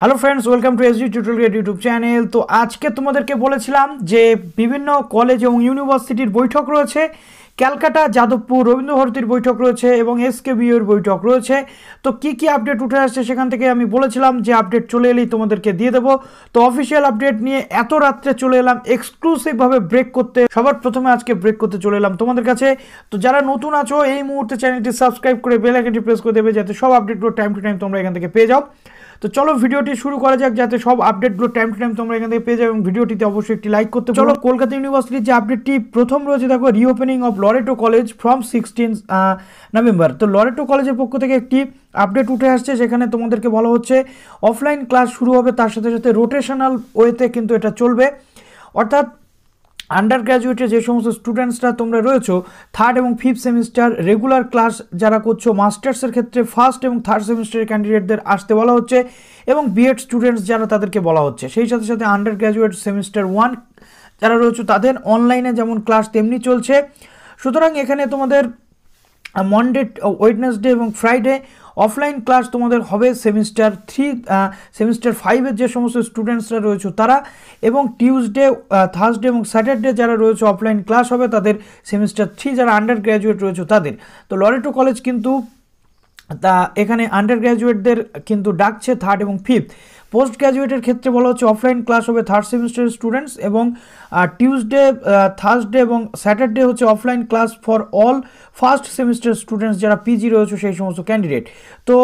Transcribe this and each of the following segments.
Hello friends, welcome to SD tutorial YouTube channel. তো আজকে তোমাদেরকে বলেছিলাম যে বিভিন্ন কলেজ এবং ইউনিভার্সিটির বৈঠক রয়েছে, ক্যালকাটা, যাদবপুর, রবীন্দ্রভারতীর বৈঠক রয়েছে এবং এসকেবিইউ এর বৈঠক রয়েছে। তো কি কি আপডেট উঠে আসছে সেখান থেকে আমি বলেছিলাম যে আপডেট চলে এলেই তোমাদেরকে দিয়ে দেবো। তো অফিসিয়াল আপডেট নিয়ে এত রাত্রে চলে এলাম এক্সক্লুসিভভাবে ব্রেক করতে। সবার প্রথমে আজকে ব্রেক করতে চলে এলাম তোমাদের কাছে। তো যারা নতুন আছো এই মুহূর্তে চ্যানেলটি সাবস্ক্রাইব করে বেল আইকনটি প্রেস করে দেবে যাতে সব আপডেটগুলো টাইম টু টাইম তোমরা এখান থেকে পেয়ে যাও। তো চলো ভিডিওটি শুরু করা যাক যাতে সব আপডেটগুলো টাইম টু টাইম তোমরা এখান থেকে পেয়ে যাও এবং ভিডিওটিতে অবশ্যই একটি লাইক করতে। চলো কলকাতা ইউনিভার্সিটির যে আপডেটটি প্রথম রয়েছে দেখো, reopening of Loreto college from 16 November. তো লরেটো কলেজের পক্ষ থেকে একটি আপডেট উঠে আসছে, সেখানে তোমাদেরকে বলা হচ্ছে অফলাইন ক্লাস শুরু হবে, তার সাথে সাথে রোটেশনাল ওয়েতে কিন্তু এটা চলবে। অর্থাৎ আন্ডার গ্র্যাজুয়েটে যে সমস্ত স্টুডেন্টসরা তোমরা রয়েছো থার্ড এবং ফিফথ সেমিস্টার রেগুলার ক্লাস যারা করছো, মাস্টার্সের ক্ষেত্রে ফার্স্ট এবং থার্ড সেমিস্টারের ক্যান্ডিডেটদের আসতে বলা হচ্ছে এবং বিএড স্টুডেন্টস যারা তাদেরকে বলা হচ্ছে। সেই সাথে সাথে আন্ডার গ্র্যাজুয়েট সেমিস্টার 1 যারা রয়েছে তাদের অনলাইনে যেমন ক্লাস তেমনি চলছে। সুতরাং এখানে তোমাদের মনডে, ওয়েডনেসডে এবং ফ্রাইডে অফলাইন ক্লাস তোমাদের হবে সেমিস্টার 3, সেমিস্টার 5-এর যে সমস্ত স্টুডেন্টসরা রয়েছে তারা, এবং টিউসডে, থার্সডে এবং স্যাটারডে যারা রয়েছে অফলাইন ক্লাস হবে তাদের সেমিস্টার 3 যারা আন্ডার গ্র্যাজুয়েট রয়েছে তাদের। তো লরেটো কলেজ কিন্তু তা এখানে আন্ডার গ্র্যাজুয়েটদের কিন্তু ডাকছে থার্ড এবং ফিফথ। পোস্ট গ্র্যাজুয়েটের ক্ষেত্রে বলা হচ্ছে অফলাইন ক্লাস হবে থার্ড সেমিস্টারের স্টুডেন্টস, এবং টিউসডে, থার্সডে এবং স্যাটারডে হচ্ছে offline class for all first semester students যারা পিজি রয়েছে সেই সমস্ত ক্যান্ডিডেট। তো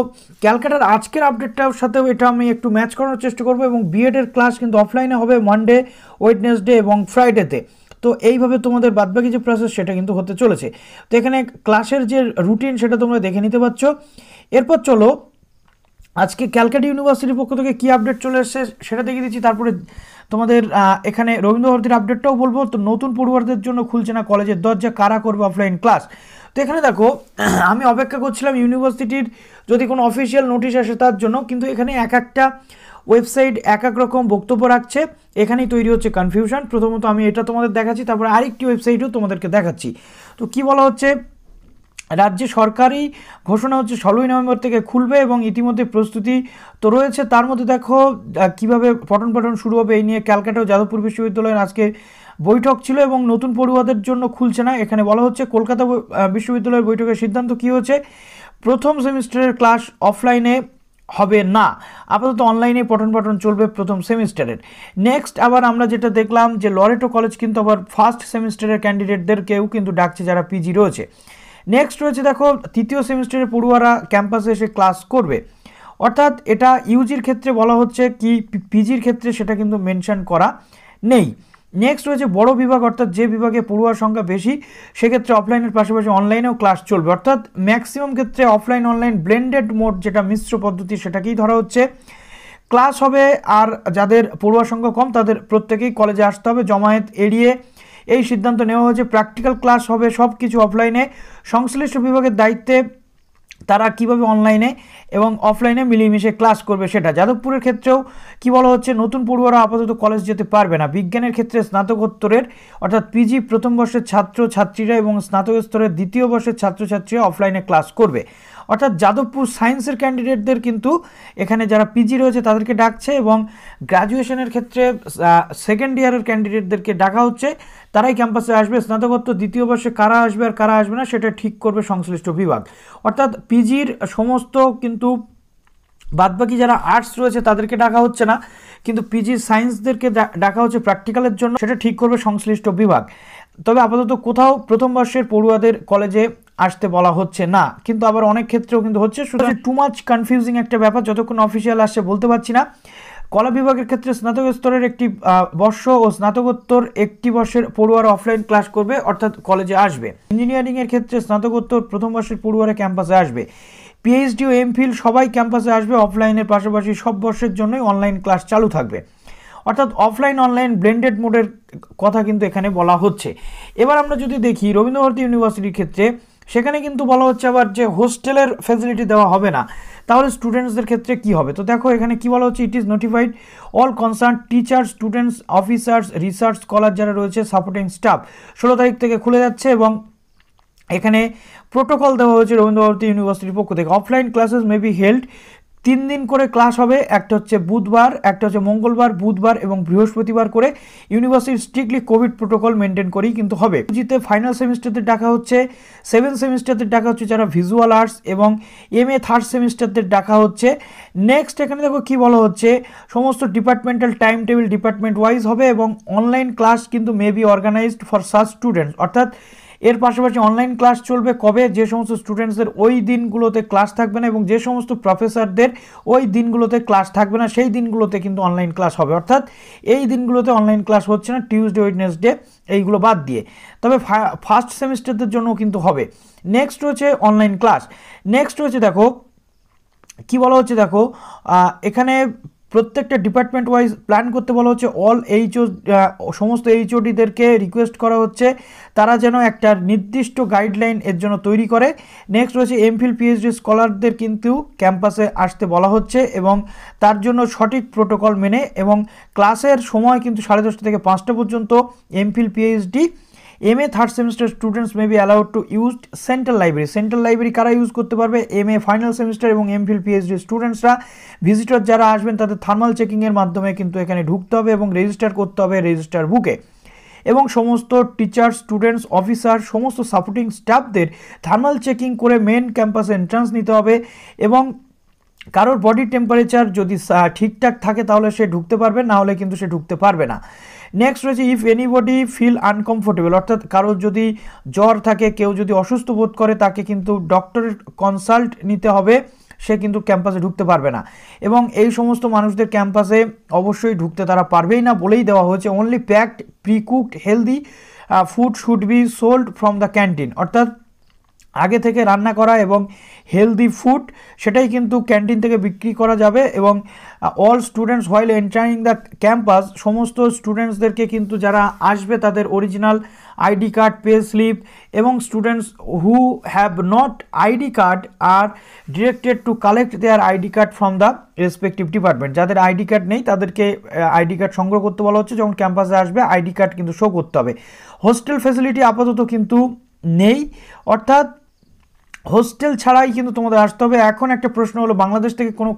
ক্যালকাটার আজকের আপডেটটার সাথেও এটা আমি একটু ম্যাচ করানোর চেষ্টা করবো, এবং বিএডের ক্লাস কিন্তু অফলাইনে হবে মানডে, ওয়েডনেসডে এবং ফ্রাইডেতে। তো এইভাবে তোমাদের বাদবাকি যে প্রসেস সেটা কিন্তু হতে চলেছে। তো এখানে ক্লাসের যে রুটিন সেটা তোমরা দেখে নিতে পারছো। এরপর চলো আজকে ক্যালকাটা ইউনিভার্সিটির পক্ষ থেকে কী আপডেট চলে এসেছে সেটা দেখে দিচ্ছি। তারপরে তোমাদের এখানে রবীন্দ্রভারতীর আপডেটটাও বলবো। তো নতুন পড়ুয়ারদের জন্য খুলছে না কলেজের দরজা, কারা করবে অফলাইন ক্লাস। তো এখানে দেখো আমি অপেক্ষা করছিলাম ইউনিভার্সিটির যদি কোনো অফিসিয়াল নোটিশ আসে তার জন্য, কিন্তু এখানে এক একটা ওয়েবসাইট এক এক রকম বক্তব্য রাখছে, এখানেই তৈরি হচ্ছে কনফিউশন। প্রথমত আমি এটা তোমাদের দেখাচ্ছি, তারপরে আরেকটি ওয়েবসাইটও তোমাদেরকে দেখাচ্ছি। তো কি বলা হচ্ছে, রাজ্যে সরকারি ঘোষণা হচ্ছে 16ই নভেম্বর থেকে খুলবে এবং ইতিমধ্যে প্রস্তুতি তো রয়েছে। তার মধ্যে দেখো কিভাবে পঠন পাঠন শুরু হবে এই নিয়ে ক্যালকাটা ও যাদবপুর বিশ্ববিদ্যালয়ের আজকে বৈঠক ছিল, এবং নতুন পড়ুয়াদের জন্য খুলছে না। এখানে বলা হচ্ছে কলকাতা বিশ্ববিদ্যালয়ের বৈঠকের সিদ্ধান্ত কী হয়েছে, প্রথম সেমিস্টারের ক্লাস অফলাইনে হবে না, আপাতত অনলাইনে পঠন পাঠন চলবে প্রথম সেমিস্টারের। নেক্সট আবার আমরা যেটা দেখলাম যে লরেটো কলেজ কিন্তু আবার ফার্স্ট সেমিস্টারের ক্যান্ডিডেটদেরকেও কিন্তু ডাকছে যারা পিজি রয়েছে। নেক্সট রয়েছে দেখো তৃতীয় সেমিস্টারের পড়ুয়ারা ক্যাম্পাসে এসে ক্লাস করবে। অর্থাৎ এটা ইউজির ক্ষেত্রে বলা হচ্ছে, কি পিজির ক্ষেত্রে সেটা কিন্তু মেনশন করা নেই। নেক্সট রয়েছে বড় বিভাগ, অর্থাৎ যে বিভাগে পড়ুয়ার সংখ্যা বেশি সেক্ষেত্রে অফলাইনের পাশাপাশি অনলাইনেও ক্লাস চলবে। অর্থাৎ ম্যাক্সিমাম ক্ষেত্রে অফলাইন অনলাইন ব্লেন্ডেড মোড যেটা মিশ্র পদ্ধতি সেটাকেই ধরা হচ্ছে। ক্লাস হবে, আর যাদের পড়ুয়ার সংখ্যা কম তাদের প্রত্যেকেই কলেজে আসতে হবে, জমায়েত এড়িয়ে এই সিদ্ধান্ত নেওয়া হয়েছে। প্র্যাকটিক্যাল ক্লাস হবে সব কিছু অফলাইনে, সংশ্লিষ্ট বিভাগের দায়িত্বে তারা কিভাবে অনলাইনে এবং অফলাইনে মিলিয়ে ক্লাস করবে সেটা। যাদবপুরের ক্ষেত্রেও কি বলা হচ্ছে, নতুন পড়ুয়ারা আপাতত কলেজ যেতে পারবে না। বিজ্ঞানের ক্ষেত্রে স্নাতকোত্তরের অর্থাৎ পিজি প্রথম বর্ষের ছাত্র ছাত্রীরা এবং স্নাতক স্তরের দ্বিতীয় বর্ষের ছাত্রছাত্রীরা অফলাইনে ক্লাস করবে। অর্থাৎ যাদবপুর সায়েন্সের ক্যান্ডিডেটদের কিন্তু এখানে যারা পিজি রয়েছে তাদেরকে ডাকছে, এবং গ্র্যাজুয়েশনের ক্ষেত্রে সেকেন্ড ইয়ারের ক্যান্ডিডেটদেরকে ডাকা হচ্ছে, তারাই ক্যাম্পাসে আসবে। স্নাতকোত্তর দ্বিতীয় বর্ষে কারা আসবে আর কারা আসবে না সেটা ঠিক করবে সংশ্লিষ্ট বিভাগ। অর্থাৎ পিজির সমস্ত কিন্তু বাদবাকি যারা আর্টস রয়েছে তাদেরকে ডাকা হচ্ছে না, কিন্তু পিজি সায়েন্সদেরকে ডাকা হচ্ছে প্র্যাকটিক্যালের জন্য, সেটা ঠিক করবে সংশ্লিষ্ট বিভাগ। তবে আপাতত কোথাও প্রথম বর্ষের পড়ুয়াদের কলেজে আসতে বলা হচ্ছে না, কিন্তু আবার অনেক ক্ষেত্রেও কিন্তু হচ্ছে। সুতরাং টু মাচ কনফিউজিং একটা ব্যাপার, যতক্ষণ অফিসিয়াল আসছে বলতে পারছি না। কলা বিভাগের ক্ষেত্রে স্নাতক স্তরের একটি বর্ষ ও স্নাতকোত্তর একটি বর্ষের পড়ুয়ারা অফলাইন ক্লাস করবে, অর্থাৎ কলেজে আসবে। ইঞ্জিনিয়ারিংয়ের ক্ষেত্রে স্নাতকোত্তর প্রথম বর্ষের পড়ুয়ারা ক্যাম্পাসে আসবে। পিএইচডি ও এমফিল সবাই ক্যাম্পাসে আসবে, অফলাইনের পাশাপাশি সব বর্ষের জন্যই অনলাইন ক্লাস চালু থাকবে। অর্থাৎ অফলাইন অনলাইন ব্লেন্ডেড মোডের কথা কিন্তু এখানে বলা হচ্ছে। এবার আমরা যদি দেখি রবীন্দ্রভারতী ইউনিভার্সিটির ক্ষেত্রে, সেখানে কিন্তু বলা হচ্ছে আবার যে হোস্টেলের ফ্যাসিলিটি দেওয়া হবে না, তাহলে স্টুডেন্টসদের ক্ষেত্রে কি হবে। তো দেখো এখানে কি বলা হচ্ছে, it is notified all concern teachers, students, officers, research scholar যারা রয়েছে, সাপোর্টিং স্টাফ 16 তারিখ থেকে খুলে যাচ্ছে, এবং এখানে প্রোটোকল দেওয়া হয়েছে রবীন্দ্রভারতী ইউনিভার্সিটির পক্ষ থেকে। Offline classes may be held 3 দিন করে ক্লাস হবে, একটা হচ্ছে বুধবার, একটা হচ্ছে মঙ্গলবার, বুধবার এবং বৃহস্পতিবার করে। University strictly Covid protocol maintain করেই কিন্তু হবে। জিতে ফাইনাল সেমিস্টারতে ডাকা হচ্ছে, 7 সেমিস্টারতে ডাকা হচ্ছে যারা ভিজুয়াল আর্টস, এবং MA 3rd সেমিস্টারতে ডাকা হচ্ছে। নেক্সট এখানে দেখো কি বলা হচ্ছে, সমস্ত departmental time table department wise হবে এবং অনলাইন ক্লাস কিন্তু may be organized for such students. অর্থাৎ এর পাশাপাশি অনলাইন ক্লাস চলবে কবে, যে সমস্ত স্টুডেন্টসদের ওই দিনগুলোতে ক্লাস থাকবে না এবং যে সমস্ত প্রফেসরদের ওই দিনগুলোতে ক্লাস থাকবে না সেই দিনগুলোতে কিন্তু অনলাইন ক্লাস হবে। অর্থাৎ এই দিনগুলোতে অনলাইন ক্লাস হচ্ছে না, টিউসডে ওয়েডনেসডে এইগুলো বাদ দিয়ে। তবে ফার্স্ট সেমিস্টারদের জন্য কিন্তু হবে। নেক্সট হচ্ছে অনলাইন ক্লাস। নেক্সট হচ্ছে দেখো কি বলা হচ্ছে, দেখো এখানে প্রত্যেকটা ডিপার্টমেন্ট ওয়াইজ প্ল্যান করতে বলা হচ্ছে। সমস্ত এইচওডিদেরকে রিকোয়েস্ট করা হচ্ছে তারা যেন একটা নির্দিষ্ট গাইডলাইন এর জন্য তৈরি করে। নেক্সট হচ্ছে এমফিল পিএইচডি স্কলারদের কিন্তু ক্যাম্পাসে আসতে বলা হচ্ছে এবং তার জন্য সঠিক প্রোটোকল মেনে, এবং ক্লাসের সময় কিন্তু 10:30 থেকে 5টা পর্যন্ত। MPhil PhD MA 3rd semester students may be allowed to use central library. Central library কারা ইউজ করতে পারবে? MA ফাইনাল সেমিস্টার এবং এমফিল পিএইচডি স্টুডেন্টসরা। ভিজিটর যারা আসবেন তাদের থার্মাল চেকিংয়ের মাধ্যমে কিন্তু এখানে ঢুকতে হবে এবং রেজিস্টার করতে হবে রেজিস্টার বুকে। এবং সমস্ত টিচার, স্টুডেন্টস, অফিসার, সমস্ত সাপোর্টিং স্টাফদের থার্মাল চেকিং করে মেন ক্যাম্পাসে এন্ট্রান্স নিতে হবে। এবং কারোর বডি টেম্পারেচার যদি ঠিকঠাক থাকে তাহলে সে ঢুকতে পারবে, না হলে কিন্তু সে ঢুকতে পারবে না। নেক্সট রয়েছে ইফ এনিবডি ফিল আনকমফোর্টেবল, অর্থাৎ কারোর যদি জ্বর থাকে, কেউ যদি অসুস্থ বোধ করে, তাকে কিন্তু ডক্টরের কনসাল্ট নিতে হবে, সে কিন্তু ক্যাম্পাসে ঢুকতে পারবে না। এবং এই সমস্ত মানুষদের ক্যাম্পাসে অবশ্যই ঢুকতে তারা পারবেই না বলেই দেওয়া হয়েছে। Only packed precooked healthy food should be sold from the canteen, অর্থাৎ আগে থেকে রান্না করা এবং হেলদি ফুড সেটাই কিন্তু ক্যান্টিন থেকে বিক্রি করা যাবে। এবং all students while entering the campus, সমস্ত স্টুডেন্টসদেরকে কিন্তু যারা আসবে তাদের original ID card, pay slip, এবং students who have not ID card are directed to collect their ID card from the respective department. যাদের আইডি কার্ড নেই তাদেরকে আইডি কার্ড সংগ্রহ করতে বলা হচ্ছে। যখন ক্যাম্পাসে আসবে আইডি কার্ড কিন্তু শো করতে হবে। হোস্টেল ফ্যাসিলিটি আপাতত কিন্তু নেই, অর্থাৎ হোস্টেল ছাড়াই কিন্তু তোমাদের আসতে হবে। এখন একটা প্রশ্ন হলো, বাংলাদেশ থেকে কোনো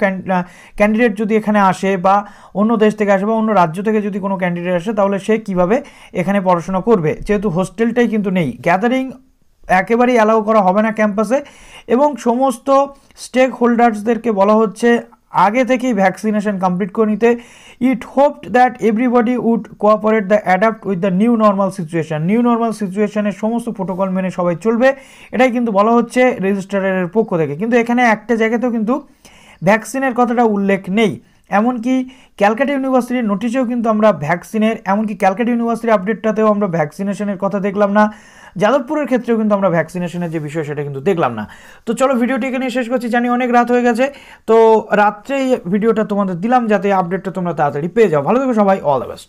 ক্যান্ডিডেট যদি এখানে আসে বা অন্য দেশ থেকে আসে বা অন্য রাজ্য থেকে যদি কোনো ক্যান্ডিডেট আসে তাহলে সে কিভাবে এখানে পড়াশোনা করবে, যেহেতু হোস্টেলটাই কিন্তু নেই। গ্যাদারিং একেবারেই অ্যালাউ করা হবে না ক্যাম্পাসে। এবং সমস্ত স্টেক হোল্ডার্সদেরকে বলা হচ্ছে আগে থেকেই ভ্যাকসিনেশন কমপ্লিট করে নিতে। It hoped that everybody would cooperate the adapt with the new normal situation. New normal সিচুয়েশনের সমস্ত প্রোটোকল মেনে সবাই চলবে, এটাই কিন্তু বলা হচ্ছে রেজিস্ট্রারের পক্ষ থেকে। কিন্তু এখানে একটা জায়গাতেও কিন্তু ভ্যাকসিনের কথাটা উল্লেখ নেই। এমনকি ক্যালকাটা ইউনিভার্সিটির নোটিশেও কিন্তু আমরা ভ্যাকসিনের, এমনকি ক্যালকাটা ইউনিভার্সিটির আপডেটটাতেও আমরা ভ্যাকসিনেশনের কথা দেখলাম না। যাদবপুরের ক্ষেত্রেও কিন্তু আমরা ভ্যাকসিনেশনের যে বিষয় সেটা কিন্তু দেখলাম না। তো চলো ভিডিওটি এখানে শেষ করছি, জানি অনেক রাত হয়ে গেছে, তো রাত্রেই ভিডিওটা তোমাদের দিলাম যাতে আপডেটটা তোমরা তাড়াতাড়ি পেয়ে যাও। ভালো থেকো সবাই, অল দ্য বেস্ট।